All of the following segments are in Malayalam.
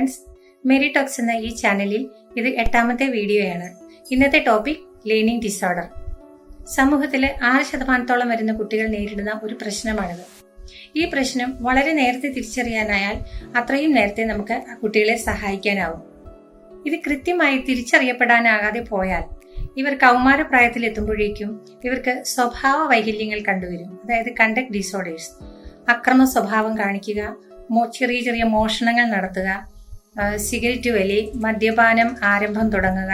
ഫ്രണ്ട്സ്, മെരി ടോക്സ് എന്ന ഈ ചാനലിൽ ഇത് 8ാമത്തെ വീഡിയോയാണ്. ഇന്നത്തെ ടോപ്പിക് ലേണിംഗ് ഡിസോർഡർ. സമൂഹത്തിലെ 6% വരുന്ന കുട്ടികൾ നേരിടുന്ന ഒരു പ്രശ്നമാണിത്. ഈ പ്രശ്നം വളരെ നേരത്തെ തിരിച്ചറിയാനായാൽ അത്രയും നേരത്തെ നമുക്ക് ആ കുട്ടികളെ സഹായിക്കാനാവും. ഇത് കൃത്യമായി തിരിച്ചറിയപ്പെടാനാകാതെ പോയാൽ ഇവർ കൗമാരപ്രായത്തിൽ എത്തുമ്പോഴേക്കും ഇവർക്ക് സ്വഭാവ വൈകല്യങ്ങൾ കണ്ടുവരും. അതായത് കണ്ടക്ട് ഡിസോർഡേഴ്സ്, അക്രമ സ്വഭാവം കാണിക്കുക, ചെറിയ ചെറിയ മോഷണങ്ങൾ നടത്തുക, സിഗരറ്റ് വലി, മദ്യപാനം ആരംഭം തുടങ്ങുക,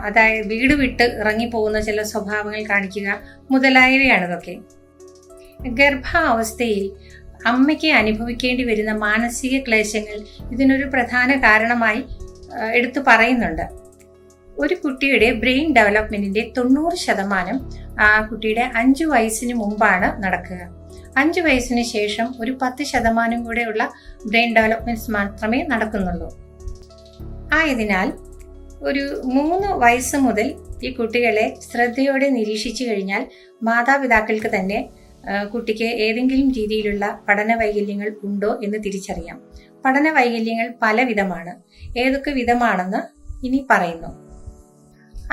അതായത് വീട് വിട്ട് ഇറങ്ങിപ്പോകുന്ന ചില സ്വഭാവങ്ങൾ കാണിക്കുക മുതലായവയാണ് ഇതൊക്കെ. ഗർഭാവസ്ഥയിൽ അമ്മയ്ക്ക് അനുഭവിക്കേണ്ടി വരുന്ന മാനസിക ക്ലേശങ്ങൾ ഇതിനൊരു പ്രധാന കാരണമായി എടുത്തു പറയുന്നുണ്ട്. ഒരു കുട്ടിയുടെ ബ്രെയിൻ ഡെവലപ്മെന്റിന്റെ 90% ആ കുട്ടിയുടെ 5 വയസ്സിന് മുമ്പാണ് നടക്കുക. 5 വയസ്സിന് ശേഷം ഒരു 10% കൂടെയുള്ള ബ്രെയിൻ ഡെവലപ്മെന്റ്സ് മാത്രമേ നടക്കുന്നുള്ളൂ. ആയതിനാൽ ഒരു 3 വയസ്സ് മുതൽ ഈ കുട്ടികളെ ശ്രദ്ധയോടെ നിരീക്ഷിച്ചു കഴിഞ്ഞാൽ മാതാപിതാക്കൾക്ക് തന്നെ കുട്ടിക്ക് ഏതെങ്കിലും രീതിയിലുള്ള പഠന വൈകല്യങ്ങൾ ഉണ്ടോ എന്ന് തിരിച്ചറിയാം. പഠന വൈകല്യങ്ങൾ പല വിധമാണ്. ഏതൊക്കെ വിധമാണെന്ന് ഇനി പറയുന്നു.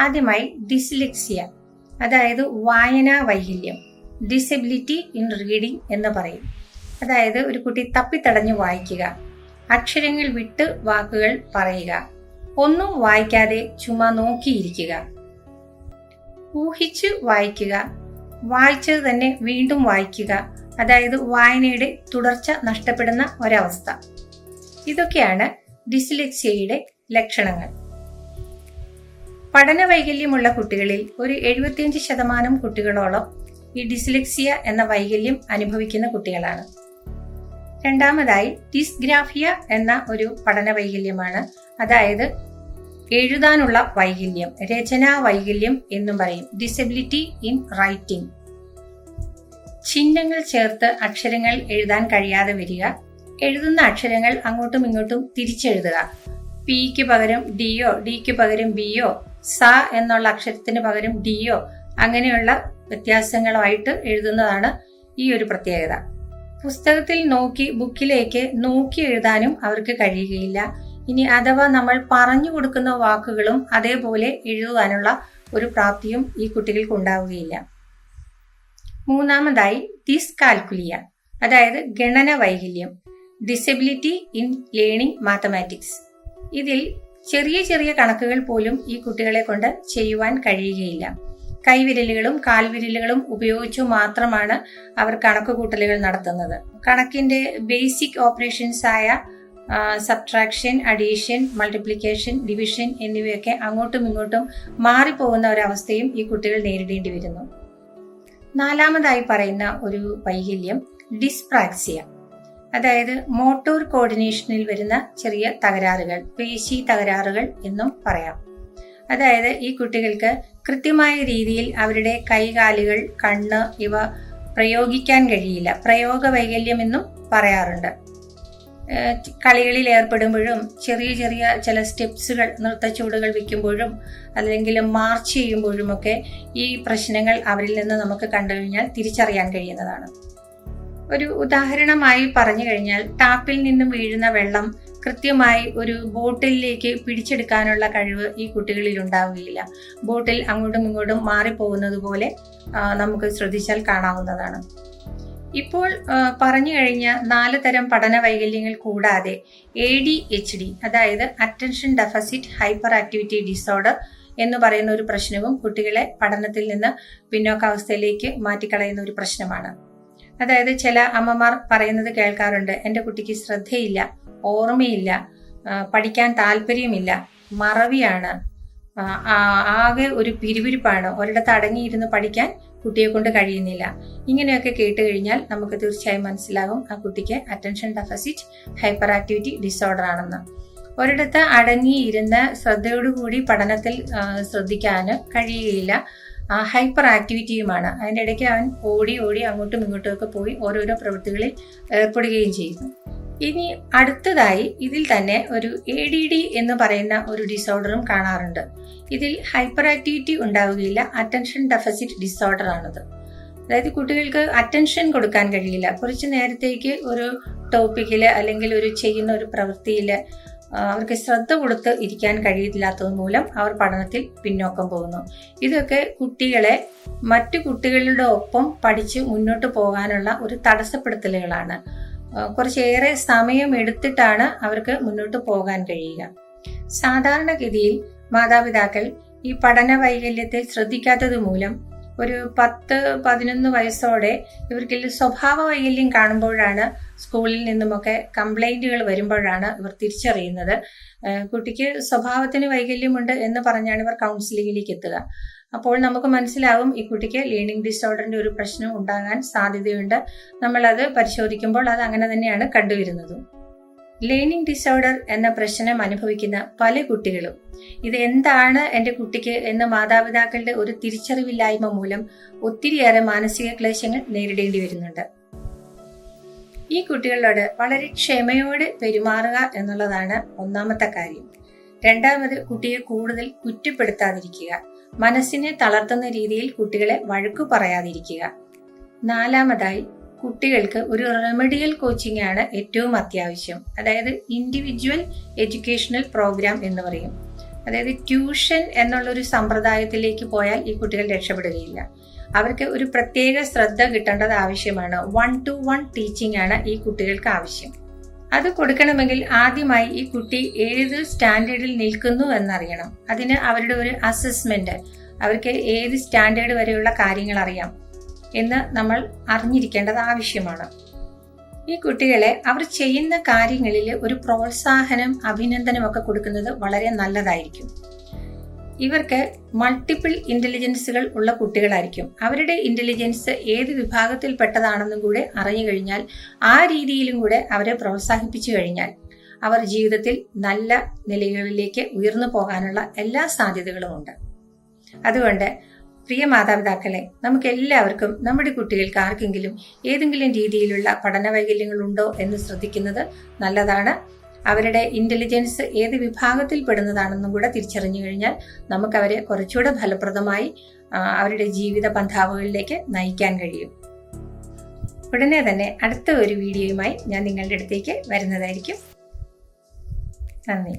ആദ്യമായി ഡിസ്ലെക്സിയ, അതായത് വായനാ വൈകല്യം, ഡിസബിലിറ്റി ഇൻ റീഡിംഗ് എന്ന് പറയും. അതായത് ഒരു കുട്ടി തപ്പിത്തടഞ്ഞു വായിക്കുക, അക്ഷരങ്ങൾ വിട്ട് വാക്കുകൾ പറയുക, ഒന്നും വായിക്കാതെ ചുമ്മാ നോക്കിയിരിക്കുക, ഊഹിച്ച് വായിക്കുക, വായിച്ചത് തന്നെ വീണ്ടും വായിക്കുക, അതായത് വായനയുടെ തുടർച്ച നഷ്ടപ്പെടുന്ന ഒരവസ്ഥ. ഇതൊക്കെയാണ് ഡിസ്ലെക്സിയയുടെ ലക്ഷണങ്ങൾ. പഠന വൈകല്യമുള്ള കുട്ടികളിൽ ഒരു 75% കുട്ടികളോളം ഈ ഡിസ്ലെക്സിയ എന്ന വൈകല്യം അനുഭവിക്കുന്ന കുട്ടികളാണ്. രണ്ടാമതായി ഡിസ്ഗ്രാഫിയ എന്ന ഒരു പഠന വൈകല്യമാണ്. അതായത് എഴുതാനുള്ള വൈകല്യം, രചനാ വൈകല്യം എന്നും പറയും. ഡിസബിലിറ്റി ഇൻ റൈറ്റിംഗ്, ചിഹ്നങ്ങൾ ചേർത്ത് അക്ഷരങ്ങൾ എഴുതാൻ കഴിയാതെ വരിക, എഴുതുന്ന അക്ഷരങ്ങൾ അങ്ങോട്ടും ഇങ്ങോട്ടും തിരിച്ചെഴുതുക, പിക്ക് പകരം ഡിയോ, ഡിക്ക് പകരം ബിയോ, സ എന്നുള്ള അക്ഷരത്തിന് പകരം ഡിയോ, അങ്ങനെയുള്ള വ്യത്യാസങ്ങളുമായിട്ട് എഴുതുന്നതാണ് ഈ ഒരു പ്രത്യേകത. പുസ്തകത്തിൽ നോക്കി ബുക്കിലേക്ക് നോക്കി എഴുതാനും അവർക്ക് കഴിയുകയില്ല. ഇനി അഥവാ നമ്മൾ പറഞ്ഞു കൊടുക്കുന്ന വാക്കുകളും അതേപോലെ എഴുതുവാനുള്ള ഒരു പ്രാപ്തിയും ഈ കുട്ടികൾക്ക് ഉണ്ടാവുകയില്ല. മൂന്നാമതായി ഡിസ്കാൽക്കുലിയ, അതായത് ഗണന വൈകല്യം, ഡിസബിലിറ്റി ഇൻ ലേണിംഗ് മാത്തമാറ്റിക്സ്. ഇതിൽ ചെറിയ ചെറിയ കണക്കുകൾ പോലും ഈ കുട്ടികളെ കൊണ്ട് ചെയ്യുവാൻ കഴിയുകയില്ല. കൈവിരലുകളും കാൽവിരലുകളും ഉപയോഗിച്ചു മാത്രമാണ് അവർ കണക്ക് കൂട്ടലുകൾ നടത്തുന്നത്. കണക്കിന്റെ ബേസിക് ഓപ്പറേഷൻസ് ആയ സബ്ട്രാക്ഷൻ, അഡീഷൻ, മൾട്ടിപ്ലിക്കേഷൻ, ഡിവിഷൻ എന്നിവയൊക്കെ അങ്ങോട്ടും ഇങ്ങോട്ടും മാറിപ്പോകുന്ന ഒരവസ്ഥയും ഈ കുട്ടികൾ നേരിടേണ്ടി വരുന്നു. നാലാമതായി പറയുന്ന ഒരു വൈകല്യം ഡിസ്പ്രാക്സിയ, അതായത് മോട്ടോർ കോർഡിനേഷനിൽ വരുന്ന ചെറിയ തകരാറുകൾ, പേശി തകരാറുകൾ എന്നും പറയാം. അതായത് ഈ കുട്ടികൾക്ക് കൃത്യമായ രീതിയിൽ അവരുടെ കൈകാലുകൾ, കണ്ണ് ഇവ പ്രയോഗിക്കാൻ കഴിയില്ല. പ്രയോഗ വൈകല്യം എന്നും പറയാറുണ്ട്. കളികളിൽ ഏർപ്പെടുമ്പോഴും ചെറിയ ചെറിയ ചില സ്റ്റെപ്സുകൾ, നൃത്തച്ചുവടുകൾ വെക്കുമ്പോഴും അല്ലെങ്കിൽ മാർച്ച് ചെയ്യുമ്പോഴും ഒക്കെ ഈ പ്രശ്നങ്ങൾ അവരിൽ നിന്ന് നമുക്ക് കണ്ടു കഴിഞ്ഞാൽ തിരിച്ചറിയാൻ കഴിയുന്നതാണ്. ഒരു ഉദാഹരണമായി പറഞ്ഞു കഴിഞ്ഞാൽ, ടാപ്പിൽ നിന്നും വീഴുന്ന വെള്ളം കൃത്യമായി ഒരു ബോട്ടിലേക്ക് പിടിച്ചെടുക്കാനുള്ള കഴിവ് ഈ കുട്ടികളിൽ ഉണ്ടാവുകയില്ല. ബോട്ടിൽ അങ്ങോട്ടും ഇങ്ങോട്ടും മാറിപ്പോകുന്നത് പോലെ നമുക്ക് ശ്രദ്ധിച്ചാൽ കാണാവുന്നതാണ്. ഇപ്പോൾ പറഞ്ഞു കഴിഞ്ഞ 4 തരം പഠന വൈകല്യങ്ങൾ കൂടാതെ ADHD, അതായത് attention deficit hyper activity disorder എന്ന് പറയുന്ന ഒരു പ്രശ്നവും കുട്ടികളെ പഠനത്തിൽ നിന്ന് പിന്നോക്കാവസ്ഥയിലേക്ക് മാറ്റിക്കളയുന്ന ഒരു പ്രശ്നമാണ്. അതായത് ചില അമ്മമാർ പറയുന്നത് കേൾക്കാറുണ്ട്, എൻ്റെ കുട്ടിക്ക് ശ്രദ്ധയില്ല, ഓർമ്മയില്ല, പഠിക്കാൻ താല്പര്യമില്ല, മറവിയാണ്, ആകെ ഒരു പിരിവിരിപ്പാണ്, ഒരിടത്ത് അടങ്ങിയിരുന്ന് പഠിക്കാൻ കുട്ടിയെ കൊണ്ട് കഴിയുന്നില്ല. ഇങ്ങനെയൊക്കെ കേട്ട് കഴിഞ്ഞാൽ നമുക്ക് തീർച്ചയായും മനസ്സിലാകും ആ കുട്ടിക്ക് attention deficit hyper activity disorder ആണെന്ന്. ഒരിടത്ത് അടങ്ങിയിരുന്ന് ശ്രദ്ധയോടുകൂടി പഠനത്തിൽ ശ്രദ്ധിക്കാൻ കഴിയുകയില്ല, ഹൈപ്പർ ആക്ടിവിറ്റിയുമാണ്. അതിൻ്റെ ഇടയ്ക്ക് അവൻ ഓടി അങ്ങോട്ടും ഇങ്ങോട്ടും ഒക്കെ പോയി ഓരോരോ പ്രവൃത്തികളിൽ ഏർപ്പെടുകയും ചെയ്യുന്നു. ഇനി അടുത്തതായി ഇതിൽ തന്നെ ഒരു ADD എന്ന് പറയുന്ന ഒരു ഡിസോർഡറും കാണാറുണ്ട്. ഇതിൽ ഹൈപ്പർ ആക്ടിവിറ്റി ഉണ്ടാവുകയില്ല, അറ്റൻഷൻ ഡെഫിസിറ്റ് ഡിസോർഡർ ആണത്. അതായത് കുട്ടികൾക്ക് അറ്റൻഷൻ കൊടുക്കാൻ കഴിയില്ല. കുറച്ച് നേരത്തേക്ക് ഒരു ടോപ്പിക്കിൽ അല്ലെങ്കിൽ ഒരു ചെയ്യുന്ന ഒരു പ്രവൃത്തിയിൽ അവർക്ക് ശ്രദ്ധ കൊടുത്ത് ഇരിക്കാൻ കഴിയില്ലാത്തത് മൂലം അവർ പഠനത്തിൽ പിന്നോക്കം പോകുന്നു. ഇതൊക്കെ കുട്ടികളെ മറ്റു കുട്ടികളുടെ ഒപ്പം പഠിച്ച് മുന്നോട്ട് പോകാനുള്ള ഒരു തടസ്സപ്പെടുത്തലുകളാണ്. കുറച്ചേറെ സമയം എടുത്തിട്ടാണ് അവർക്ക് മുന്നോട്ട് പോകാൻ കഴിയുക. സാധാരണഗതിയിൽ മാതാപിതാക്കൾ ഈ പഠന വൈകല്യത്തെ ശ്രദ്ധിക്കാത്തത് മൂലം ഒരു 10-11 വയസ്സോടെ ഇവർക്ക് സ്വഭാവ വൈകല്യം കാണുമ്പോഴാണ്, സ്കൂളിൽ നിന്നുമൊക്കെ കംപ്ലൈന്റുകൾ വരുമ്പോഴാണ് ഇവർ തിരിച്ചറിയുന്നത്. കുട്ടിക്ക് സ്വഭാവത്തിന് വൈകല്യമുണ്ട് എന്ന് പറഞ്ഞാണ് ഇവർ കൗൺസിലിംഗിലേക്ക് എത്തുക. അപ്പോൾ നമുക്ക് മനസ്സിലാവും ഈ കുട്ടിക്ക് ലേണിംഗ് ഡിസോർഡറിന്റെ ഒരു പ്രശ്നം ഉണ്ടാകാൻ സാധ്യതയുണ്ട്. നമ്മളത് പരിശോധിക്കുമ്പോൾ അത് അങ്ങനെ തന്നെയാണ് കണ്ടുവരുന്നത്. ലേണിംഗ് ഡിസോർഡർ എന്ന പ്രശ്നം അനുഭവിക്കുന്ന പല കുട്ടികളും ഇത് എന്താണ് എൻ്റെ കുട്ടിക്ക് എന്ന മാതാപിതാക്കളുടെ ഒരു തിരിച്ചറിവില്ലായ്മ മൂലം ഒത്തിരിയേറെ മാനസിക ക്ലേശങ്ങൾ നേരിടേണ്ടി വരുന്നുണ്ട്. ഈ കുട്ടികളോട് വളരെ ക്ഷമയോടെ പെരുമാറുക എന്നുള്ളതാണ് ഒന്നാമത്തെ കാര്യം. രണ്ടാമത്, കുട്ടിയെ കൂടുതൽ കുറ്റപ്പെടുത്താതിരിക്കുക. മനസ്സിനെ തളർത്തുന്ന രീതിയിൽ കുട്ടികളെ വഴക്കു പറയാതിരിക്കുക. നാലാമതായി, കുട്ടികൾക്ക് ഒരു റെമഡിയൽ കോച്ചിങ് ആണ് ഏറ്റവും അത്യാവശ്യം. അതായത് ഇൻഡിവിജ്വൽ എഡ്യൂക്കേഷണൽ പ്രോഗ്രാം എന്ന് പറയും. അതായത് ട്യൂഷൻ എന്നുള്ളൊരു സമ്പ്രദായത്തിലേക്ക് പോയാൽ ഈ കുട്ടികൾ രക്ഷപ്പെടുകയില്ല. അവർക്ക് ഒരു പ്രത്യേക ശ്രദ്ധ കിട്ടേണ്ടത് ആവശ്യമാണ്. 1-to-1 ടീച്ചിങ് ആണ് ഈ കുട്ടികൾക്ക് ആവശ്യം. അത് കൊടുക്കണമെങ്കിൽ ആദ്യമായി ഈ കുട്ടി ഏത് സ്റ്റാൻഡേർഡിൽ നിൽക്കുന്നു എന്നറിയണം. അതിന് അവരുടെ ഒരു അസസ്മെന്റ്, അവർക്ക് ഏത് സ്റ്റാൻഡേർഡ് വരെയുള്ള കാര്യങ്ങൾ അറിയാം എന്ന് നമ്മൾ അറിഞ്ഞിരിക്കേണ്ടത് ആവശ്യമാണ്. ഈ കുട്ടികളെ അവർ ചെയ്യുന്ന കാര്യങ്ങളിൽ ഒരു പ്രോത്സാഹനം, അഭിനന്ദനം ഒക്കെ കൊടുക്കുന്നത് വളരെ നല്ലതായിരിക്കും. ഇവർക്ക് മൾട്ടിപ്പിൾ ഇന്റലിജൻസുകൾ ഉള്ള കുട്ടികളായിരിക്കും. അവരുടെ ഇന്റലിജൻസ് ഏത് വിഭാഗത്തിൽപ്പെട്ടതാണെന്നും കൂടെ അറിഞ്ഞു കഴിഞ്ഞാൽ, ആ രീതിയിലും കൂടെ അവരെ പ്രോത്സാഹിപ്പിച്ചു കഴിഞ്ഞാൽ അവർ ജീവിതത്തിൽ നല്ല നിലകളിലേക്ക് ഉയർന്നു പോകാനുള്ള എല്ലാ സാധ്യതകളുമുണ്ട്. അതുകൊണ്ട് പ്രിയ മാതാപിതാക്കളെ, നമുക്ക് എല്ലാവർക്കും നമ്മുടെ കുട്ടികൾക്ക് ആർക്കെങ്കിലും ഏതെങ്കിലും രീതിയിലുള്ള പഠന വൈകല്യങ്ങൾ ഉണ്ടോ എന്ന് ശ്രദ്ധിക്കുന്നത് നല്ലതാണ്. അവരുടെ ഇന്റലിജൻസ് ഏത് വിഭാഗത്തിൽ പെടുന്നതാണെന്നും കൂടെ തിരിച്ചറിഞ്ഞു കഴിഞ്ഞാൽ നമുക്ക് അവരെ കുറച്ചുകൂടെ ഫലപ്രദമായി അവരുടെ ജീവിത പന്ഥാവുകളിലേക്ക് നയിക്കാൻ കഴിയും. ഉടനെ തന്നെ അടുത്ത ഒരു വീഡിയോയുമായി ഞാൻ നിങ്ങളുടെ അടുത്തേക്ക് വരുന്നതായിരിക്കും. നന്ദി.